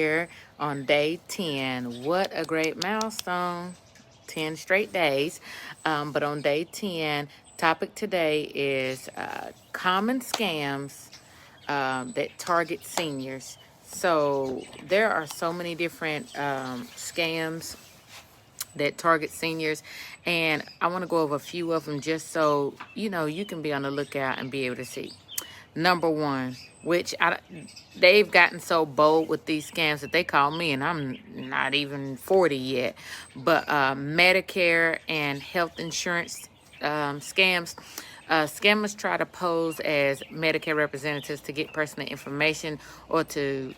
here on day 10. What a great milestone! 10 straight days. But on day 10, topic today is common scams that target seniors. So there are so many different scams that target seniors, and I want to go over a few of them just so you can be on the lookout and be able to see. Number one, which they've gotten so bold with these scams that they call me, and I'm not even 40 yet, but Medicare and health insurance scams. Scammers try to pose as Medicare representatives to get personal information or to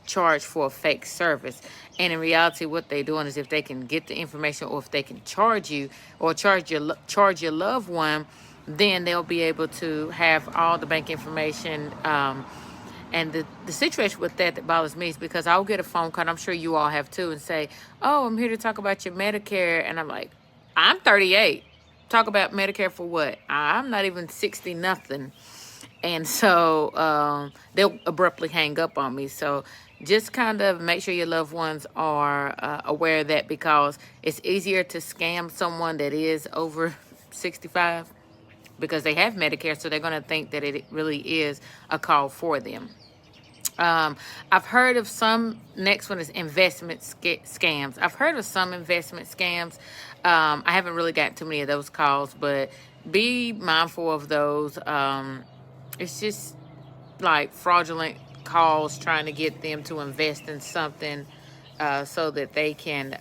charge for a fake service. And in reality, what they're doing is if they can get the information or if they can charge you or charge your loved one, then they'll be able to have all the bank information. And the situation with that bothers me is because I'll get a phone call, and I'm sure you all have too, and say, "Oh, I'm here to talk about your Medicare." And I'm like, I'm 38. Talk about Medicare for what? I'm not even 60 nothing. And so they'll abruptly hang up on me. So just kind of make sure your loved ones are aware of that, because it's easier to scam someone that is over 65 because they have Medicare, so they're going to think that it really is a call for them. I've heard of some. Next one is investment scams. I've heard of some investment scams. I haven't really got too many of those calls, but be mindful of those. It's just like fraudulent calls trying to get them to invest in something so that they can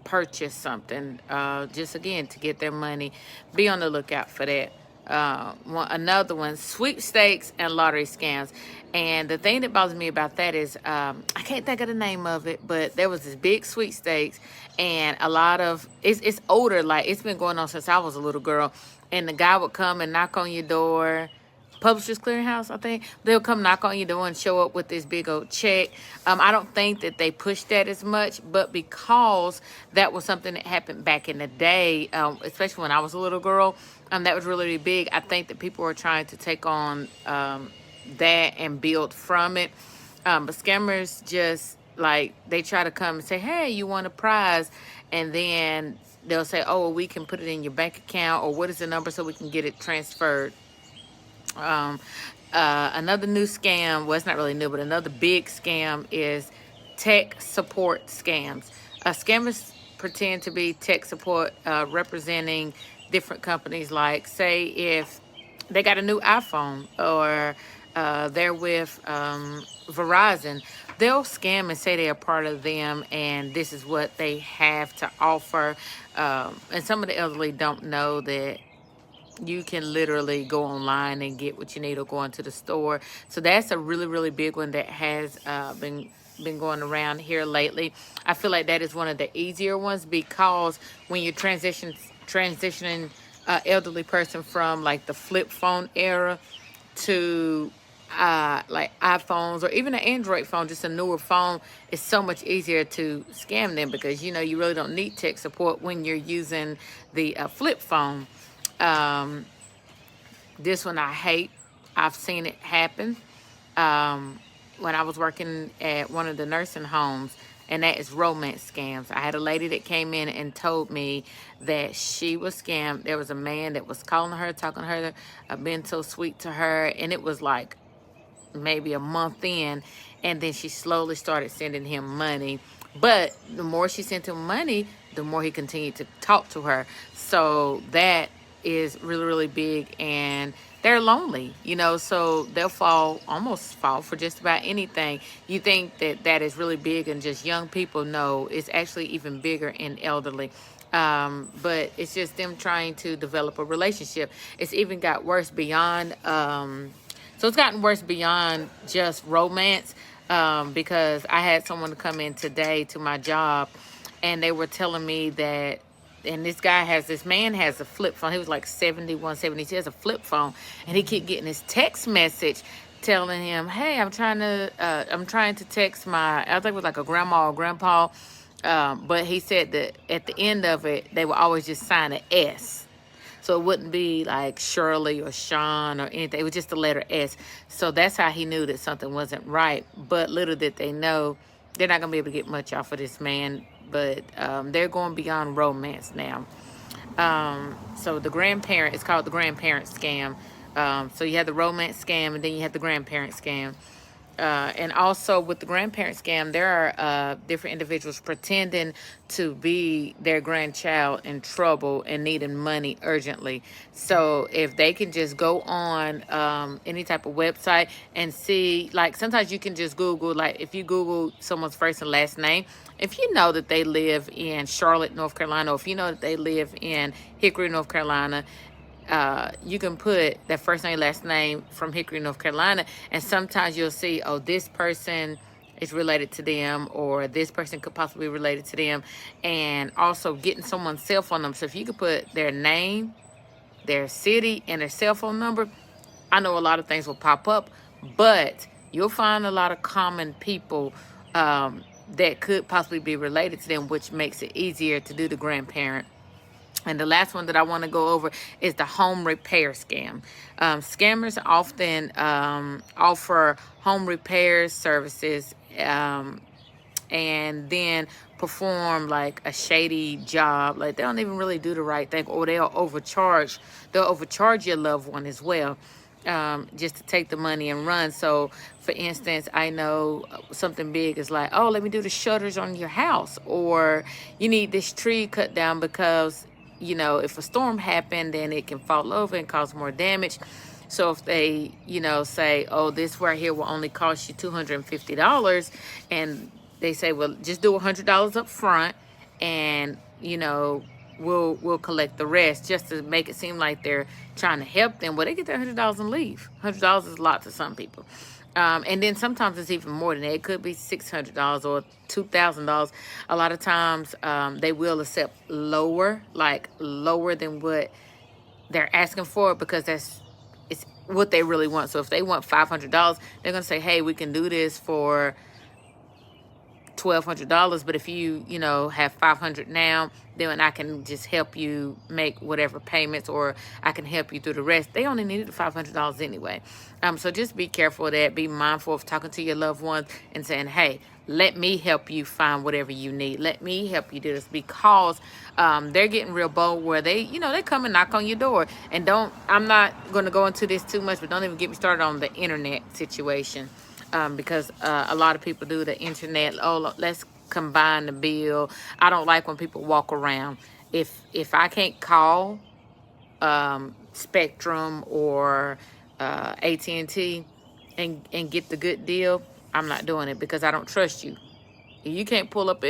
purchase something, just again to get their money. Be on the lookout for that. Another one, sweepstakes and lottery scams. And the thing that bothers me about that is I can't think of the name of it, but there was this big sweepstakes, and a lot of it's older, like it's been going on since I was a little girl. And the guy would come and knock on your door. Publishers Clearinghouse, I think. They'll come knock on your door and show up with this big old check. I don't think that they push that as much, but because that was something that happened back in the day, especially when I was a little girl, that was really, really big. I think that people are trying to take on that and build from it. But scammers just like, they try to come and say, "Hey, you want a prize?" And then they'll say, "Oh, well, we can put it in your bank account," or "What is the number so we can get it transferred?" Um, Another new scam, well, it's not really new, but another big scam is tech support scams. Scammers pretend to be tech support representing different companies. Like, say, if they got a new iPhone or they're with Verizon, they'll scam and say they're a part of them and this is what they have to offer. And some of the elderly don't know that you can literally go online and get what you need or go into the store. So that's a really, really big one that has been going around here lately. I feel like that is one of the easier ones, because when you're transitioning elderly person from like the flip phone era to like iPhones or even an Android phone, just a newer phone, it's so much easier to scam them, because you really don't need tech support when you're using the flip phone. um, this one I hate. I've seen it happen when I was working at one of the nursing homes, and that is romance scams. I had a lady that came in and told me that she was scammed. There was a man that was calling her, talking to her, being so sweet to her, and it was like maybe a month in, and then she slowly started sending him money. But the more she sent him money, the more he continued to talk to her. So that is really, really big, and they're lonely, so they'll almost fall for just about anything. You think that that is really big and just young people? No, it's actually even bigger in elderly. But it's just them trying to develop a relationship. It's even got worse beyond so it's gotten worse beyond just romance, because I had someone come in today to my job, and they were telling me that, and this man has a flip phone. He was like 71, 72. He has a flip phone, and he keep getting this text message telling him, "Hey, I'm trying to text my," I think it was like a grandma or grandpa, but he said that at the end of it, they would always just sign an S. So it wouldn't be like Shirley or Sean or anything. It was just the letter S. So that's how he knew that something wasn't right. But little did they know, they're not going to be able to get much off of this man. But they're going beyond romance now. So the grandparent, it's called the grandparent scam. So you have the romance scam, and then you have the grandparent scam. And also with the grandparent scam, there are different individuals pretending to be their grandchild in trouble and needing money urgently. So if they can just go on any type of website and see, like sometimes you can just Google, like if you Google someone's first and last name, if you know that they live in Charlotte, North Carolina, or if you know that they live in Hickory, North Carolina, you can put that first name, last name from Hickory, North Carolina, and sometimes you'll see, oh, this person is related to them, or this person could possibly be related to them, and also getting someone's cell phone number. So if you could put their name, their city, and their cell phone number, I know a lot of things will pop up, but you'll find a lot of common people that could possibly be related to them, which makes it easier to do the grandparent. And the last one that I want to go over is the home repair scam. Scammers often offer home repair services and then perform like a shady job. Like they don't even really do the right thing, or they'll overcharge. They'll overcharge your loved one as well. Just to take the money and run. So for instance, I know something big is like, oh, let me do the shutters on your house, or you need this tree cut down because, you know, if a storm happened, then it can fall over and cause more damage. So if they, you know, say, oh, this right here will only cost you $250, and they say, well, just do $100 up front, and, you know, we'll collect the rest, just to make it seem like they're trying to help them. Well, they get their $100 and leave. $100 is a lot to some people. And then sometimes it's even more than that. It could be $600 or $2,000. A lot of times they will accept lower, like lower than what they're asking for, because it's what they really want. So if they want $500, they're going to say, hey, we can do this for $1,200, but if you know, have 500 now, then I can just help you make whatever payments, or I can help you through the rest. They only needed the $500 anyway. So just be careful of that. Be mindful of talking to your loved ones and saying, hey, let me help you find whatever you need. Let me help you do this, because they're getting real bold where they, you know, they come and knock on your door. And I'm not going to go into this too much, but don't even get me started on the internet situation. Because a lot of people do the internet. Oh, let's combine the bill. I don't like when people walk around. If I can't call Spectrum or AT&T and get the good deal, I'm not doing it, because I don't trust you. You can't pull up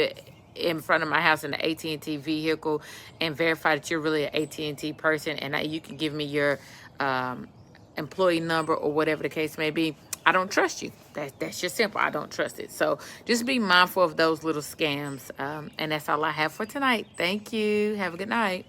in front of my house in the AT&T vehicle and verify that you're really an AT&T person, and you can give me your employee number or whatever the case may be. I don't trust you. That's just simple. I don't trust it. So just be mindful of those little scams. And that's all I have for tonight. Thank you. Have a good night.